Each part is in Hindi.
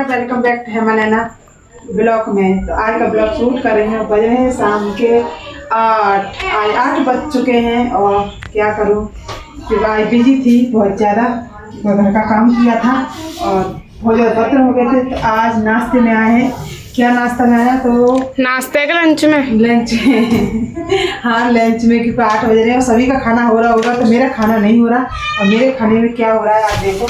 Welcome back to Hema Naina blog में। तो आज का ब्लॉग शूट कर रहे हैं। बज रहे हैं शाम के 8 बज चुके हैं। और क्या करूं, क्योंकि आज बिजी थी बहुत ज़्यादा, तो घर का काम किया था और बहुत ज़्यादा बर्तन हो गए थे। तो आज नाश्ते में आए हैं। क्या नाश्ता में आया? तो नाश्ते का लंच में हाँ लंच में, क्योंकि 8 बज रहे हैं और सभी का खाना हो रहा होगा, तो मेरा खाना नहीं हो रहा। और मेरे खाने में क्या हो रहा है आप देखो,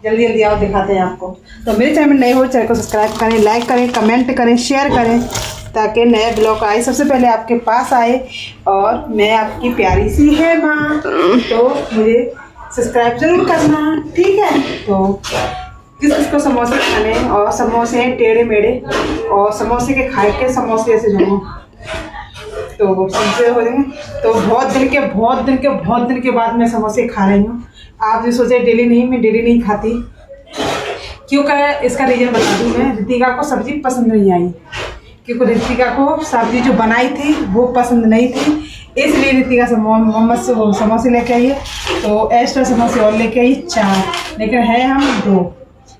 जल्दी जल्दी आओ दिखाते हैं आपको। तो मेरे चैनल में नए हो, चैनल को सब्सक्राइब करें, लाइक करें, कमेंट करें, शेयर करें, ताकि नए ब्लॉग आए सबसे पहले आपके पास आए। और मैं आपकी प्यारी सी है माँ, तो मुझे सब्सक्राइब जरूर करना, ठीक है। तो किसको समोसे खाने, और समोसे हैं टेढ़े मेढ़े, और समोसे के खाए के समोसे ऐसे जो तो समोसे हो जाएंगे। तो बहुत दिन के बाद मैं समोसे खा रही हूँ। आप जो सोचे डेली नहीं, मैं डेली नहीं खाती। क्यों का इसका रीज़न बता दूँ मैं। रितिका को सब्ज़ी पसंद नहीं आई, क्योंकि रितिका को सब्ज़ी जो बनाई थी वो पसंद नहीं थी, इसलिए रितिका से मोहम्मद से वो समोसे लेके आई है। तो एक्स्ट्रा समोसे और लेके आई 4, लेकिन है हम 2,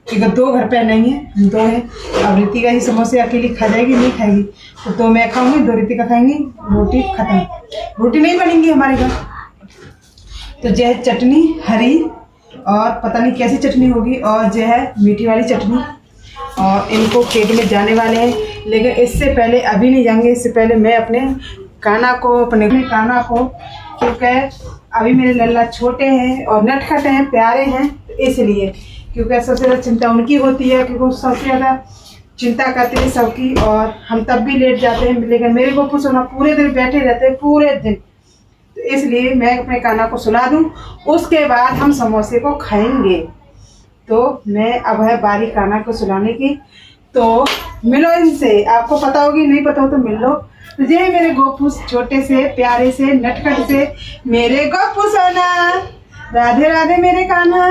क्योंकि 2 घर पे नहीं है, हम 2 हैं। अब रितिका ही समोसे अकेली खा जाएगी, नहीं खाएगी, तो 2 मैं खाऊंगी, 2 रितिका खाएंगी, रोटी खत्म। रोटी नहीं बनेंगी हमारे घर। तो जो है चटनी हरी, और पता नहीं कैसी चटनी होगी, और जो है मीठी वाली चटनी, और इनको खेत में जाने वाले हैं। लेकिन इससे पहले अभी नहीं जाएंगे, इससे पहले मैं अपने काना को क्योंकि अभी मेरे लल्ला छोटे हैं और नटखट हैं, प्यारे हैं, तो इसलिए, क्योंकि सबसे ज़्यादा चिंता उनकी होती है, क्योंकि वो सबसे ज़्यादा चिंता करते हैं सबकी। और हम तब भी लेट जाते हैं, लेकिन मेरे को कुछ होना, पूरे दिन बैठे रहते हैं, पूरे दिन। तो इसलिए मैं अपने काना को सुला दूं, उसके बाद हम समोसे को खाएंगे। तो मैं अब है बारी काना को सुलाने की। तो मिलो इनसे, आपको पता होगी, नहीं पता हो तो मिल लो। तो ये मेरे गोपू, छोटे से प्यारे से नटखट से मेरे गोपू सोना, राधे राधे मेरे काना।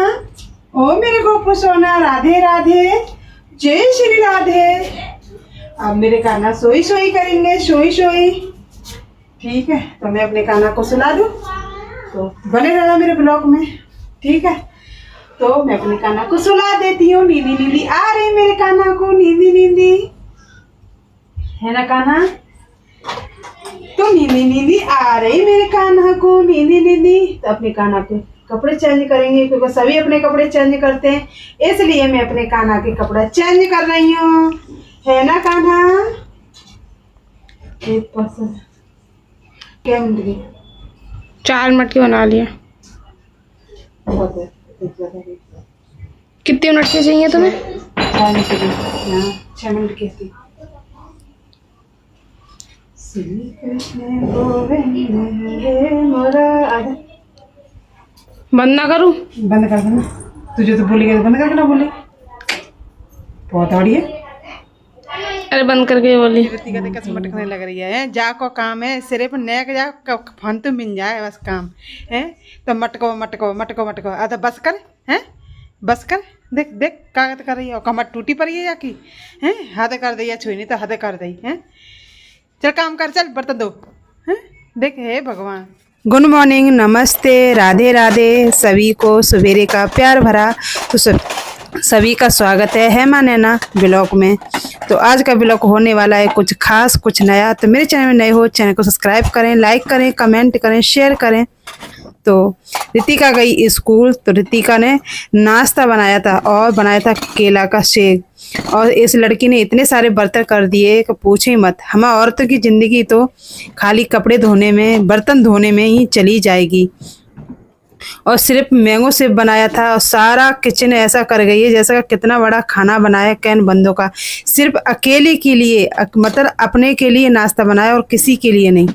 ओ मेरे गोपू सोना, राधे राधे, जय श्री राधे। अब मेरे काना सोई सोई करेंगे, सोई सोई, ठीक है। तो मैं अपने काना को सुला दूँ, तो बने रहना मेरे ब्लॉग में, ठीक है। तो मैं अपने काना को सुला देती हूँ। नींदी नींदी आ रही मेरे काना को, नींदी नींदी है ना काना। तो नींदी नींदी आ रही मेरे काना को, नींदी नींदी। तो अपने काना के कपड़े चेंज करेंगे, क्योंकि सभी अपने कपड़े चेंज करते हैं, इसलिए मैं अपने काना के कपड़े चेंज कर रही हूँ, है ना काना। 4 मिनट की बना लिया। कितने मिनट की चाहिए तुम्हें? 4 मिनट की, 6 मिनट की थी। बंद ना करूं? बंद कर देना, तुझे तो बोलेगी तो बंद करके ना बोले, बहुत बढ़िया। अरे बंद करके बोली। रितिका देखा से मटकने लग रही है। जा को काम है, सिर्फ नेक जा फन तो मिल जाए, बस काम है। तो मटको मटको मटको मटको, अरे बस कर, हैं बस कर। देख देख कागज कर रही है, और कमर टूटी पड़ी है जाकी, हैं हद कर दी, छुई नहीं तो हद कर दी, हैं चल काम कर, चल बर्तन दो, हैं देख, हे भगवान। गुड मॉर्निंग, नमस्ते, राधे राधे, सभी को सवेरे का प्यार भरा। तो सभी का स्वागत है हेमा नैना ब्लॉग में। तो आज का ब्लॉग होने वाला है कुछ खास, कुछ नया। तो मेरे चैनल में नए हो, चैनल को सब्सक्राइब करें, लाइक करें, कमेंट करें, शेयर करें। तो रितिका गई स्कूल, तो रितिका ने नाश्ता बनाया था, और बनाया था केला का शेक। और इस लड़की ने इतने सारे बर्तन कर दिए कि पूछे मत। हम औरतों की ज़िंदगी तो खाली कपड़े धोने में, बर्तन धोने में ही चली जाएगी। और सिर्फ मैंगो सेब बनाया था, और सारा किचन ऐसा कर गई है जैसा कितना बड़ा खाना बनाया कैन बंदों का। सिर्फ अकेले के लिए, मतलब अपने के लिए नाश्ता बनाया, और किसी के लिए नहीं।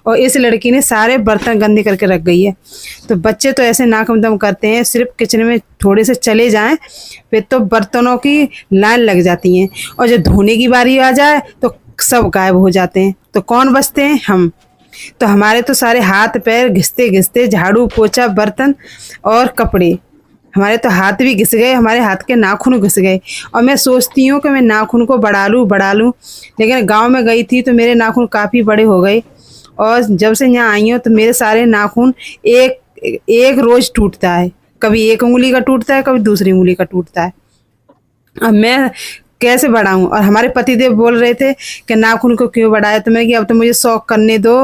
और इस लड़की ने सारे बर्तन गंदे करके रख गई है। तो बच्चे तो ऐसे नाकमदम करते हैं, सिर्फ किचन में थोड़े से चले जाएं फिर तो बर्तनों की लाइन लग जाती हैं, और जब धोने की बारी आ जाए तो सब गायब हो जाते हैं। तो कौन बचते हैं? हम। तो हमारे तो सारे हाथ पैर घिसते घिसते, झाड़ू पोछा बर्तन और कपड़े, हमारे तो हाथ भी घिस गए, हमारे हाथ के नाखून घिस गए। और मैं सोचती हूँ कि मैं नाखून को बढ़ा लूँ, लेकिन गांव में गई थी तो मेरे नाखून काफ़ी बड़े हो गए। और जब से यहाँ आई हूँ तो मेरे सारे नाखून एक रोज़ टूटता है, कभी एक उंगली का टूटता है, कभी दूसरी उंगली का टूटता है। अब मैं कैसे बढ़ाऊं। और हमारे पतिदेव बोल रहे थे कि नाखून को क्यों बढ़ाया, तो मैं कि अब तो मुझे शौक करने दो,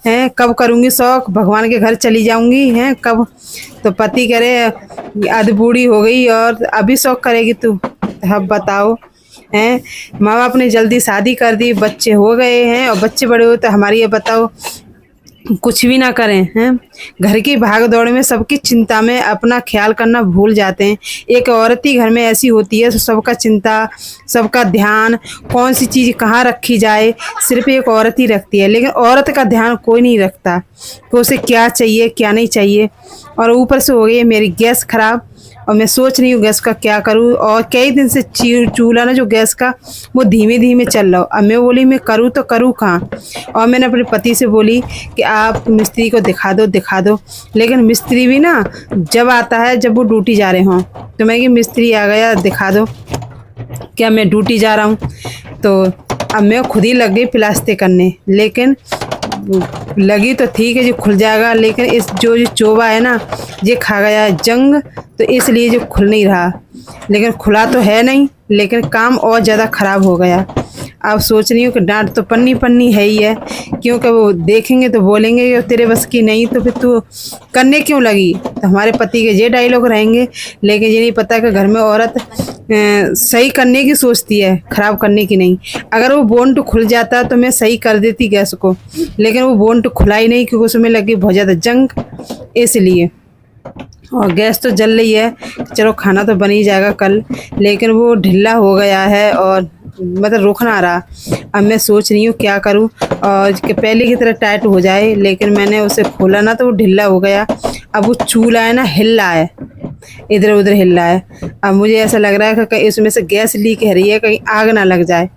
हैं कब करूंगी शौक, भगवान के घर चली जाऊंगी, हैं कब। तो पति कह रहे आधी बूढ़ी हो गई और अभी शौक करेगी तू। अब बताओ, हैं माँ बाप ने जल्दी शादी कर दी, बच्चे हो गए हैं और बच्चे बड़े हुए तो हमारी ये बताओ कुछ भी ना करें, हैं घर की भाग दौड़ में सबकी चिंता में अपना ख्याल करना भूल जाते हैं। एक औरत ही घर में ऐसी होती है तो सबका चिंता, सबका ध्यान, कौन सी चीज़ कहाँ रखी जाए सिर्फ एक औरत ही रखती है। लेकिन औरत का ध्यान कोई नहीं रखता कि उसे क्या चाहिए क्या नहीं चाहिए। और ऊपर से हो गई है मेरी गैस खराब और मैं सोच रही हूँ गैस का क्या करूँ। और कई दिन से चूल्हा ना जो गैस का वो धीमे धीमे चल रहा हो। अब मैं बोली मैं करूँ तो करूँ कहाँ। और मैंने अपने पति से बोली कि आप मिस्त्री को दिखा दो। लेकिन मिस्त्री भी ना जब आता है जब वो ड्यूटी जा रहे हों। तो मैं कि मिस्त्री आ गया दिखा दो, क्या मैं ड्यूटी जा रहा हूँ। तो अब मैं खुद ही लग गई प्लास्टर करने। लेकिन लगी तो ठीक है जो खुल जाएगा, लेकिन इस जो चोबा है ना ये खा गया है जंग, तो इसलिए जो खुल नहीं रहा। लेकिन खुला तो है नहीं, लेकिन काम और ज़्यादा ख़राब हो गया। अब सोच रही हूँ कि डांट तो पन्नी है ही है, क्योंकि वो देखेंगे तो बोलेंगे कि तेरे बस की नहीं तो फिर तू करने क्यों लगी। तो हमारे पति के ये डायलॉग रहेंगे। लेकिन ये नहीं पता कि घर में औरत सही करने की सोचती है, ख़राब करने की नहीं। अगर वो बोनट खुल जाता तो मैं सही कर देती गैस को, लेकिन वो बोनट खुला ही नहीं क्योंकि उसमें लगी बहुत ज़्यादा जंग, इसलिए। और गैस तो जल रही है, चलो खाना तो बन ही जाएगा कल, लेकिन वो ढीला हो गया है और मतलब रुक ना रहा। अब मैं सोच रही हूँ क्या करूँ और कि पहले की तरह टाइट हो जाए। लेकिन मैंने उसे खोला ना तो वो ढीला हो गया। अब वो चूल्हा है ना हिल रहा है, इधर उधर हिल रहा है। अब मुझे ऐसा लग रहा है कि कहीं इसमें से गैस लीक हो रही है, कहीं आग ना लग जाए।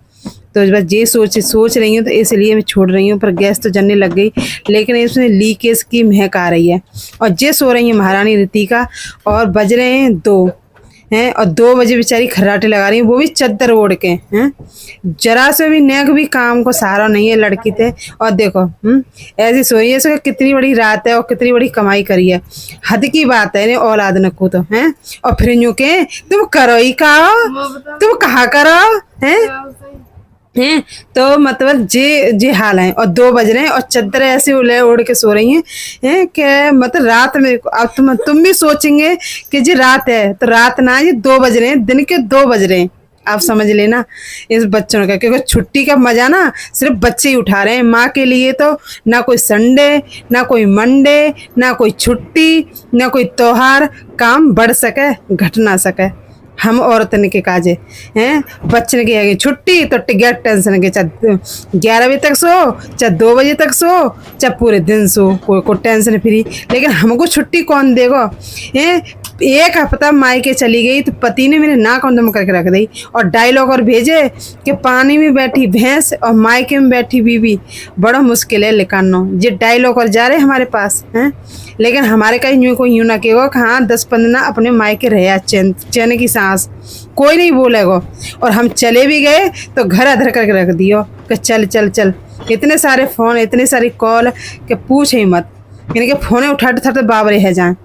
तो बस ये सोच रही हूँ, तो इसलिए मैं छोड़ रही हूँ। पर गैस तो जलने लग गई, लेकिन इसमें लीकेज की महक आ रही है। और ये सो रही है महारानी ऋतिका और बज रहे हैं 2 हैं और 2 बजे बेचारी खर्राटे लगा रही है, वो भी चद्दर ओढ़ के। हैं जरा से भी नेक भी काम को सहारा नहीं है लड़की थे। और देखो ऐसी सोई है, कितनी बड़ी रात है और कितनी बड़ी कमाई करी है। हद की बात है औलाद नकू तो हैं। और फिर यूँ के तुम करो ही कहा, तुम कहा करो हैं। तो मतलब जे हाल है और 2 बज रहे हैं और चद्दर ऐसे ओढ़ के सो रही हैं कि मतलब रात में। अब तुम भी सोचेंगे कि जी रात है, तो रात ना ये 2 बज रहे हैं, दिन के 2 बज रहे हैं। आप समझ लेना इस बच्चों का, क्योंकि छुट्टी का मजा ना सिर्फ बच्चे ही उठा रहे हैं। माँ के लिए तो ना कोई संडे, ना कोई मंडे, ना कोई छुट्टी, ना कोई त्योहार काम बढ़ सके घट ना सके। हम औरतन के काजे हैं बच्चन के आगे छुट्टी तो टिगट टेंशन के, चाहे 11 बजे तक सो, चाहे 2 बजे तक सो, चाहे पूरे दिन सो, कोई टेंशन फ्री। लेकिन हमको छुट्टी कौन देगा। हैं 1 हफ्ता मायके चली गई तो पति ने मेरे नाक दम करके रख दी और डायलॉग और भेजे कि पानी में बैठी भैंस और मायके में बैठी बीवी बड़ा मुश्किल है लिखाना। ये डायलॉग और जा रहे हमारे पास हैं। लेकिन हमारे कहीं यूँ ना कहेगा कि हाँ 10-15 अपने मायके रहे चैन की सांस, कोई नहीं बोलेगा। और हम चले भी गए तो घर अधर करके रख दियो कि चल चल चल। इतने सारे फ़ोन, इतने सारी कॉल कि पूछ ही मत, यानी कि फ़ोने उठाते बाबरे है जाएँ।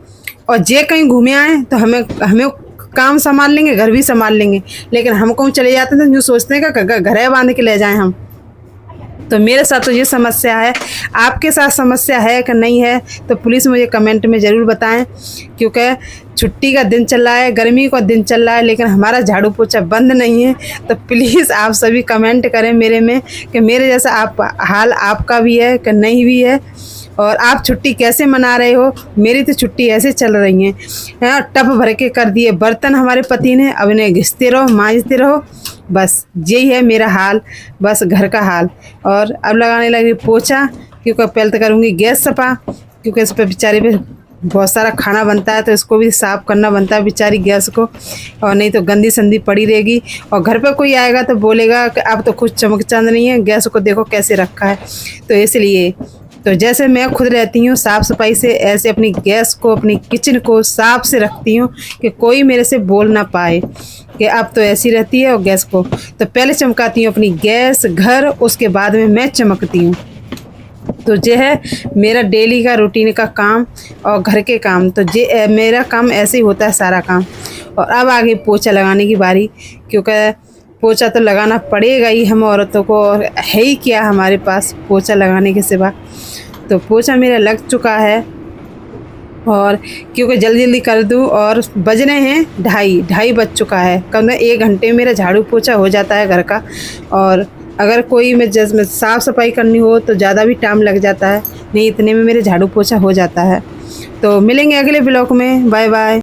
और जे कहीं घूमे आए तो हमें काम संभाल लेंगे, घर भी संभाल लेंगे। लेकिन हम कहूँ चले जाते हैं तो यूँ सोचते हैं कि घर बांध के ले जाएं हम। तो मेरे साथ तो ये समस्या है। आपके साथ समस्या है कि नहीं है तो प्लीज़ मुझे कमेंट में ज़रूर बताएं, क्योंकि छुट्टी का दिन चल रहा है, गर्मी का दिन चल रहा है, लेकिन हमारा झाड़ू पोछा बंद नहीं है। तो प्लीज़ आप सभी कमेंट करें मेरे में कि मेरे जैसा हाल आपका भी है कि नहीं भी है, और आप छुट्टी कैसे मना रहे हो। मेरी तो छुट्टी ऐसे चल रही हैं टप भर के कर दिए बर्तन हमारे पति ने, अब इन्हें घिसते रहो मांजते रहो, बस यही है मेरा हाल, बस घर का हाल। और अब लगाने लगी पोछा, क्योंकि पहले तो करूँगी गैस सफा, क्योंकि इस पर बेचारे पे बहुत सारा खाना बनता है तो इसको भी साफ़ करना बनता है बेचारी गैस को, और नहीं तो गंदी संदी पड़ी रहेगी। और घर पर कोई आएगा तो बोलेगा कि अब तो कुछ चमक चंद नहीं है, गैस को देखो कैसे रखा है। तो इसलिए तो जैसे मैं खुद रहती हूँ साफ़ सफाई से, ऐसे अपनी गैस को, अपनी किचन को साफ़ से रखती हूँ कि कोई मेरे से बोल ना पाए कि अब तो ऐसी रहती है। और गैस को तो पहले चमकाती हूँ अपनी गैस, घर, उसके बाद में मैं चमकती हूँ। तो ये है मेरा डेली का रूटीन का काम और घर के काम। तो ये मेरा काम ऐसे ही होता है सारा काम। और अब आ गई पोछा लगाने की बारी, क्योंकि पोछा तो लगाना पड़ेगा ही हम औरतों को, और है ही क्या हमारे पास पोछा लगाने के सिवा। तो पोछा मेरा लग चुका है, और क्योंकि जल्दी जल्दी कर दूँ, और बज रहे हैं 2:30 बज चुका है। कम से 1 घंटे में मेरा झाड़ू पोछा हो जाता है घर का। और अगर कोई में साफ़ सफाई करनी हो तो ज़्यादा भी टाइम लग जाता है, नहीं इतने में मेरे झाड़ू पोछा हो जाता है। तो मिलेंगे अगले ब्लॉग में, बाय बाय।